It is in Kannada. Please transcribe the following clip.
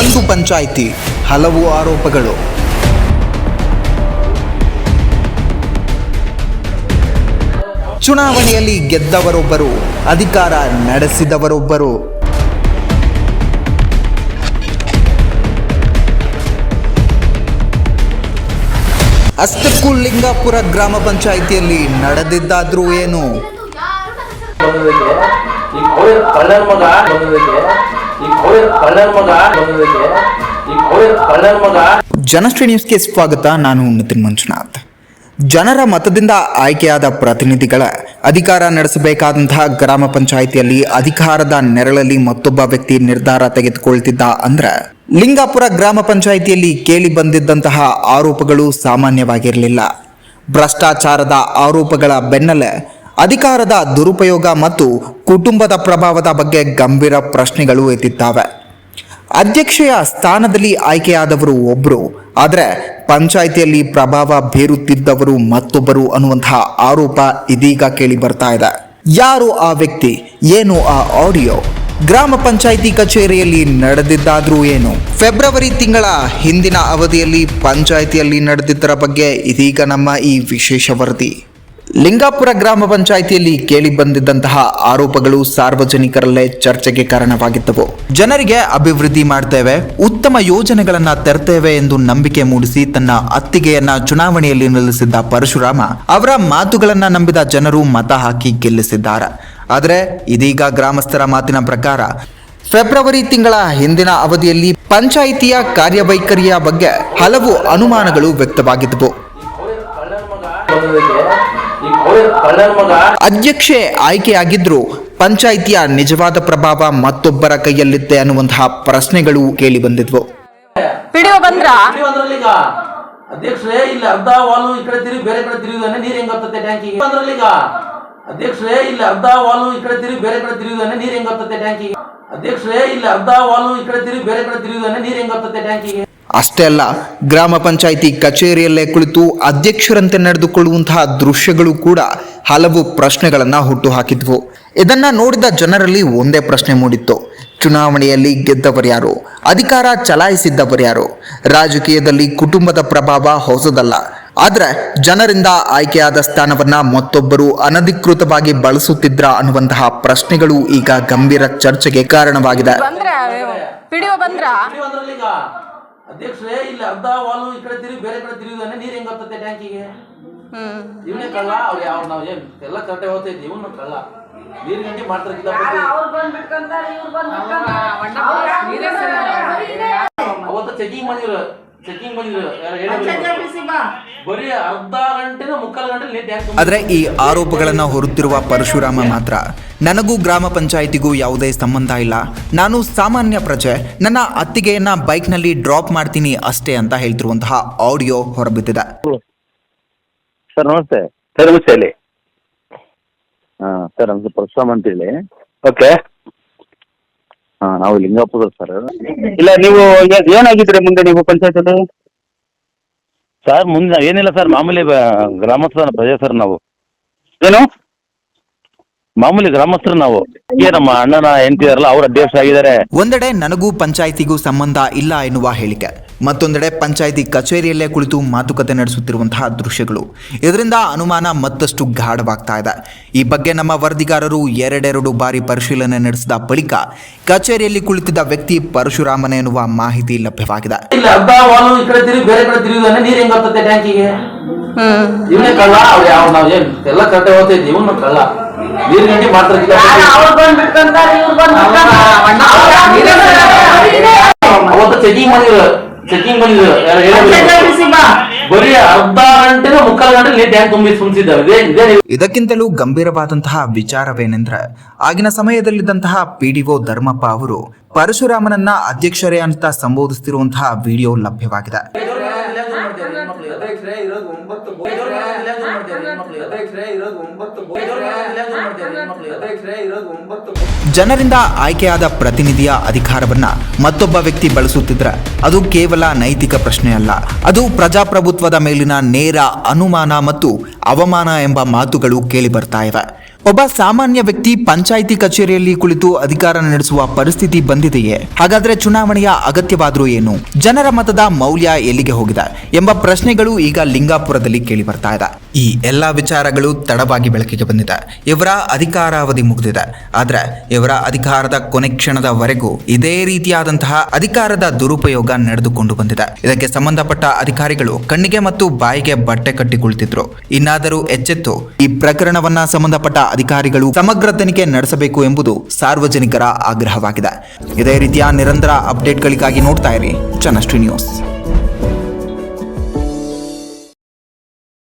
ಒಂದು ಪಂಚಾಯಿತಿ, ಹಲವು ಆರೋಪಗಳು. ಚುನಾವಣೆಯಲ್ಲಿ ಗೆದ್ದವರೊಬ್ಬರು, ಅಧಿಕಾರ ನಡೆಸಿದವರೊಬ್ಬರು. ಅಷ್ಟಕ್ಕೂ ಲಿಂಗಾಪುರ ಗ್ರಾಮ ಪಂಚಾಯಿತಿಯಲ್ಲಿ ನಡೆದಿದ್ದಾದ್ರೂ ಏನು? ಜನಶ್ರೀ ನ್ಯೂಸ್ಗೆ ಸ್ವಾಗತ. ನಾನು ನಿತಿನ್ ಮಂಜುನಾಥ್. ಜನರ ಮತದಿಂದ ಆಯ್ಕೆಯಾದ ಪ್ರತಿನಿಧಿಗಳ ಅಧಿಕಾರ ನಡೆಸಬೇಕಾದಂತಹ ಗ್ರಾಮ ಪಂಚಾಯಿತಿಯಲ್ಲಿ ಅಧಿಕಾರದ ನೆರಳಲ್ಲಿ ಮತ್ತೊಬ್ಬ ವ್ಯಕ್ತಿ ನಿರ್ಧಾರ ತೆಗೆದುಕೊಳ್ತಿದ್ದ ಅಂದ್ರೆ ಲಿಂಗಾಪುರ ಗ್ರಾಮ ಪಂಚಾಯಿತಿಯಲ್ಲಿ ಕೇಳಿ ಬಂದಿದ್ದಂತಹ ಆರೋಪಗಳು ಸಾಮಾನ್ಯವಾಗಿರಲಿಲ್ಲ. ಭ್ರಷ್ಟಾಚಾರದ ಆರೋಪಗಳ ಬೆನ್ನಲ್ಲೇ ಅಧಿಕಾರದ ದುರುಪಯೋಗ ಮತ್ತು ಕುಟುಂಬದ ಪ್ರಭಾವದ ಬಗ್ಗೆ ಗಂಭೀರ ಪ್ರಶ್ನೆಗಳು ಎದ್ದಿದ್ದಾವೆ. ಅಧ್ಯಕ್ಷೆಯ ಸ್ಥಾನದಲ್ಲಿ ಆಯ್ಕೆಯಾದವರು ಒಬ್ಬರು, ಆದರೆ ಪಂಚಾಯಿತಿಯಲ್ಲಿ ಪ್ರಭಾವ ಬೀರುತ್ತಿದ್ದವರು ಮತ್ತೊಬ್ಬರು ಅನ್ನುವಂತಹ ಆರೋಪ ಇದೀಗ ಕೇಳಿ ಬರ್ತಾ ಇದೆ. ಯಾರು ಆ ವ್ಯಕ್ತಿ? ಏನು ಆ ಆಡಿಯೋ? ಗ್ರಾಮ ಪಂಚಾಯಿತಿ ಕಚೇರಿಯಲ್ಲಿ ನಡೆದಿದ್ದಾದ್ರೂ ಏನು? ಫೆಬ್ರವರಿ ತಿಂಗಳ ಹಿಂದಿನ ಅವಧಿಯಲ್ಲಿ ಪಂಚಾಯಿತಿಯಲ್ಲಿ ನಡೆದಿದ್ದರ ಬಗ್ಗೆ ಇದೀಗ ನಮ್ಮ ಈ ವಿಶೇಷ ವರದಿ. ಲಿಂಗಾಪುರ ಗ್ರಾಮ ಪಂಚಾಯಿತಿಯಲ್ಲಿ ಕೇಳಿ ಬಂದಿದ್ದಂತಹ ಆರೋಪಗಳು ಸಾರ್ವಜನಿಕರಲ್ಲೇ ಚರ್ಚೆಗೆ ಕಾರಣವಾಗಿದ್ದವು. ಜನರಿಗೆ ಅಭಿವೃದ್ಧಿ ಮಾಡ್ತೇವೆ, ಉತ್ತಮ ಯೋಜನೆಗಳನ್ನ ತರ್ತೇವೆ ಎಂದು ನಂಬಿಕೆ ಮೂಡಿಸಿ ತನ್ನ ಅತ್ತಿಗೆಯನ್ನ ಚುನಾವಣೆಯಲ್ಲಿ ನಿಲ್ಲಿಸಿದ್ದ ಪರಶುರಾಮ ಅವರ ಮಾತುಗಳನ್ನ ನಂಬಿದ ಜನರು ಮತ ಹಾಕಿ ಗೆಲ್ಲಿಸಿದ್ದಾರೆ. ಆದರೆ ಇದೀಗ ಗ್ರಾಮಸ್ಥರ ಮಾತಿನ ಪ್ರಕಾರ ಫೆಬ್ರವರಿ ತಿಂಗಳ ಹಿಂದಿನ ಅವಧಿಯಲ್ಲಿ ಪಂಚಾಯಿತಿಯ ಕಾರ್ಯವೈಖರಿಯ ಬಗ್ಗೆ ಹಲವು ಅನುಮಾನಗಳು ವ್ಯಕ್ತವಾಗಿದ್ದವು. ಅಧ್ಯಕ್ಷೆ ಆಯ್ಕೆಯಾಗಿದ್ರು ಪಂಚಾಯಿತಿಯ ನಿಜವಾದ ಪ್ರಭಾವ ಮತ್ತೊಬ್ಬರ ಕೈಯಲ್ಲಿತ್ತೆ ಅನ್ನುವಂತಹ ಪ್ರಶ್ನೆಗಳು ಕೇಳಿ ಬಂದಿದ್ವು. ಅಧ್ಯಕ್ಷರೇ ಇಲ್ಲಿ ಅರ್ಧ ವಾಲು ಈ ಕಡೆ ತಿರುಗಿ ಬೇರೆ ಕಡೆ ತಿರುಗಿದಾನೆ, ನೀರ್ ಹೆಂಗ್ ಬರ್ತದೆ ಟ್ಯಾಂಕಿಗೆ? ಅಧ್ಯಕ್ಷರೇ ಇಲ್ಲಿ ಅರ್ಧ ವಾಲು ಈ ಕಡೆ ತಿರುಗಿ ಬೇರೆ ಕಡೆ ತಿರುಗಿದಾನೆ, ನೀರ್ ಹೆಂಗ್ ಬರ್ತದೆ ಟ್ಯಾಂಕಿಗೆ? ಅಧ್ಯಕ್ಷರೇ ಇಲ್ಲಿ ಅರ್ಧ ವಾಲು ಈ ಕಡೆ ತಿರುಗಿ ಬೇರೆ ಕಡೆ ತಿರುಗಿದಾನೆ, ನೀರ್ ಹೆಂಗ್ ಬರ್ತದೆ ಟ್ಯಾಂಕಿಗೆ? ಅಷ್ಟೇ ಅಲ್ಲ, ಗ್ರಾಮ ಪಂಚಾಯಿತಿ ಕಚೇರಿಯಲ್ಲೇ ಕುಳಿತು ಅಧ್ಯಕ್ಷರಂತೆ ನಡೆದುಕೊಳ್ಳುವಂತಹ ದೃಶ್ಯಗಳು ಕೂಡ ಹಲವು ಪ್ರಶ್ನೆಗಳನ್ನ ಹುಟ್ಟು ಹಾಕಿದ್ವು. ಇದನ್ನ ನೋಡಿದ ಜನರಲ್ಲಿ ಒಂದೇ ಪ್ರಶ್ನೆ ಮೂಡಿತ್ತು: ಚುನಾವಣೆಯಲ್ಲಿ ಗೆದ್ದವರ್ಯಾರು? ಅಧಿಕಾರ ಚಲಾಯಿಸಿದ್ದವರ್ಯಾರು? ರಾಜಕೀಯದಲ್ಲಿ ಕುಟುಂಬದ ಪ್ರಭಾವ ಹೊಸದಲ್ಲ, ಆದ್ರೆ ಜನರಿಂದ ಆಯ್ಕೆಯಾದ ಸ್ಥಾನವನ್ನ ಮತ್ತೊಬ್ಬರು ಅನಧಿಕೃತವಾಗಿ ಬಳಸುತ್ತಿದ್ರ ಅನ್ನುವಂತಹ ಪ್ರಶ್ನೆಗಳು ಈಗ ಗಂಭೀರ ಚರ್ಚೆಗೆ ಕಾರಣವಾಗಿದೆ. ಅಧ್ಯಕ್ಷರೇ ಇಲ್ಲಿ ಅರ್ಧ ವಾಲು ಈ ಕಡೆ ತಿರುಗಿ ಬೇರೆ ಕಡೆ ತಿರುಗಿದಾನೆ, ನೀರ್ ಹೆಂಗ್ ಬರ್ತದೆ ಟ್ಯಾಂಕಿಗೆ? ಇವನೇ ಕಳ್ಳ. ಅವ್ರು ಯಾವ ನಾವ್ ಏನ್ ಎಲ್ಲ ಕರೆಕ್ಟ್ ಹೋಗ್ತೈತಿ, ಇವನು ಕಳ್ಳ. ನೀರ್ ಗಂಟೆ ಮಾಡ್ತಾರೆ. ಅವತ್ತು ಚೆಕಿಂಗ್ ಬಂದಿರು ಬರೀ ಅರ್ಧ ಗಂಟೆ ಮುಕ್ಕಾಲು ಗಂಟೆ. ಆದ್ರೆ ಈ ಆರೋಪಗಳನ್ನ ಹೊರುತ್ತಿರುವ ಪರಶುರಾಮ ಮಾತ್ರ ನನಗೂ ಗ್ರಾಮ ಪಂಚಾಯಿತಿಗೂ ಯಾವುದೇ ಸಂಬಂಧ ಇಲ್ಲ, ನಾನು ಸಾಮಾನ್ಯ ಪ್ರಜೆ, ನನ್ನ ಅತ್ತಿಗೆಯನ್ನ ಬೈಕ್ನಲ್ಲಿ ಡ್ರಾಪ್ ಮಾಡ್ತೀನಿ ಅಷ್ಟೇ ಅಂತ ಹೇಳ್ತಿರುವಂತಹ ಆಡಿಯೋ ಹೊರಬಿದ್ದಿದೆ. ಸರ್ ನಮಸ್ತೆ. ಸರ್ ನಮಸ್ತೆ. ಹೇಳಿ. ಸರ್ ನಮ್ದು ಪರಶುರಾಮ್ ಅಂತೇಳಿ. ಓಕೆ. ನಾವು ಲಿಂಗಾಪುರ ಸರ್. ಇಲ್ಲ, ನೀವು ಏನಾಗಿದ್ರಿ ಮುಂದೆ ನೀವು ಪಂಚಾಯತಲ್ಲಿ? ಸರ್ ಮುಂದೆ ಏನಿಲ್ಲ ಸರ್, ಮಾಮೂಲಿ ಗ್ರಾಮಸ್ಥರ ಪ್ರಜೆ ಸರ್ ನಾವು. ಏನು ಮಾಮೂಲಿ ಗ್ರಾಮಸ್ಥರು ನಾವು. ನಮ್ಮ ಅಣ್ಣನ ಹೆಂಡತಿದಾರಲ್ಲ, ಅವ್ರ ಅಧ್ಯಕ್ಷ ಆಗಿದ್ದಾರೆ. ಒಂದೆಡೆ ನನಗೂ ಪಂಚಾಯಿತಿಗೂ ಸಂಬಂಧ ಇಲ್ಲ ಎನ್ನುವ ಹೇಳಿಕೆ, ಮತ್ತೊಂದೆಡೆ ಪಂಚಾಯಿತಿ ಕಚೇರಿಯಲ್ಲೇ ಕುಳಿತು ಮಾತುಕತೆ ನಡೆಸುತ್ತಿರುವಂತಹ ದೃಶ್ಯಗಳು. ಇದರಿಂದ ಅನುಮಾನ ಮತ್ತಷ್ಟು ಗಾಢವಾಗ್ತಾ ಇದೆ. ಈ ಬಗ್ಗೆ ನಮ್ಮ ವರದಿಗಾರರು ಎರಡೆರಡು ಬಾರಿ ಪರಿಶೀಲನೆ ನಡೆಸಿದ ಬಳಿಕ ಕಚೇರಿಯಲ್ಲಿ ಕುಳಿತಿದ್ದ ವ್ಯಕ್ತಿ ಪರಶುರಾಮನ ಎನ್ನುವ ಮಾಹಿತಿ ಲಭ್ಯವಾಗಿದೆ. ಎಲ್ಲ ಕರೆಕ್ಟ್ ಹೋಗ್ತೈತಿ, ಇವನು ಕಳ್ಳ. ನೀರ್ ಗಂಟೆ ಮಾಡ್ತಾರೆ. ಅವತ್ತು ಚೆಕಿಂಗ್ ಬಂದಿದ್ರು ಬರೀ ಅರ್ಧ ಗಂಟೆ ಮುಕ್ಕಾಲು ಗಂಟೆ ಟ್ಯಾಂಕ್ ತುಂಬಿ ಸುಮ್ಸಿದ್ದಾರೆ. ಇದಕ್ಕಿಂತಲೂ ಗಂಭೀರವಾದಂತಹ ವಿಚಾರವೇನೆಂದ್ರೆ, ಆಗಿನ ಸಮಯದಲ್ಲಿದ್ದಂತಹ PDO ಧರ್ಮಪ್ಪ ಅವರು ಪರಶುರಾಮನನ್ನ ಅಧ್ಯಕ್ಷರೇ ಅಂತ ಸಂಬೋಧಿಸುತ್ತಿರುವಂತಹ ವಿಡಿಯೋ ಲಭ್ಯವಾಗಿದೆ. ಜನರಿಂದ ಆಯ್ಕೆಯಾದ ಪ್ರತಿನಿಧಿಯ ಅಧಿಕಾರವನ್ನ ಮತ್ತೊಬ್ಬ ವ್ಯಕ್ತಿ ಬಳಸುತ್ತಿದ್ರೆ ಅದು ಕೇವಲ ನೈತಿಕ ಪ್ರಶ್ನೆ ಅಲ್ಲ, ಅದು ಪ್ರಜಾಪ್ರಭುತ್ವದ ಮೇಲಿನ ನೇರ ಅನುಮಾನ ಮತ್ತು ಅವಮಾನ ಎಂಬ ಮಾತುಗಳು ಕೇಳಿ ಬರ್ತಾ ಇವೆ. ಒಬ್ಬ ಸಾಮಾನ್ಯ ವ್ಯಕ್ತಿ ಪಂಚಾಯಿತಿ ಕಚೇರಿಯಲ್ಲಿ ಕುಳಿತು ಅಧಿಕಾರ ನಡೆಸುವ ಪರಿಸ್ಥಿತಿ ಬಂದಿದೆಯೇ? ಹಾಗಾದ್ರೆ ಚುನಾವಣೆಯ ಅಗತ್ಯವಾದ್ರೂ ಏನು? ಜನರ ಮತದ ಮೌಲ್ಯ ಎಲ್ಲಿಗೆ ಹೋಗಿದೆ ಎಂಬ ಪ್ರಶ್ನೆಗಳು ಈಗ ಲಿಂಗಾಪುರದಲ್ಲಿ ಕೇಳಿ ಬರ್ತಾ ಇದೆ. ಈ ಎಲ್ಲಾ ವಿಚಾರಗಳು ತಡವಾಗಿ ಬೆಳಕಿಗೆ ಬಂದಿದೆ. ಇವರ ಅಧಿಕಾರಾವಧಿ ಮುಗಿದಿದೆ. ಆದ್ರೆ ಇವರ ಅಧಿಕಾರದ ಕೊನೆ ಕ್ಷಣದವರೆಗೂ ಇದೇ ರೀತಿಯಾದಂತಹ ಅಧಿಕಾರದ ದುರುಪಯೋಗ ನಡೆದುಕೊಂಡು ಬಂದಿದೆ. ಇದಕ್ಕೆ ಸಂಬಂಧಪಟ್ಟ ಅಧಿಕಾರಿಗಳು ಕಣ್ಣಿಗೆ ಮತ್ತು ಬಾಯಿಗೆ ಬಟ್ಟೆ ಕಟ್ಟಿ ಕುಳಿತಿದ್ರು. ಇನ್ನಾದರೂ ಎಚ್ಚೆತ್ತು ಈ ಪ್ರಕರಣವನ್ನ ಸಂಬಂಧಪಟ್ಟ ಅಧಿಕಾರಿಗಳು ಸಮಗ್ರ ತನಿಖೆ ನಡೆಸಬೇಕು ಎಂಬುದು ಸಾರ್ವಜನಿಕರ ಆಗ್ರಹವಾಗಿದೆ. ಇದೇ ರೀತಿಯ ನಿರಂತರ ಅಪ್ಡೇಟ್ಗಳಿಗಾಗಿ ನೋಡ್ತಾ ಇರಿ ಜನಶ್ರೀ ನ್ಯೂಸ್.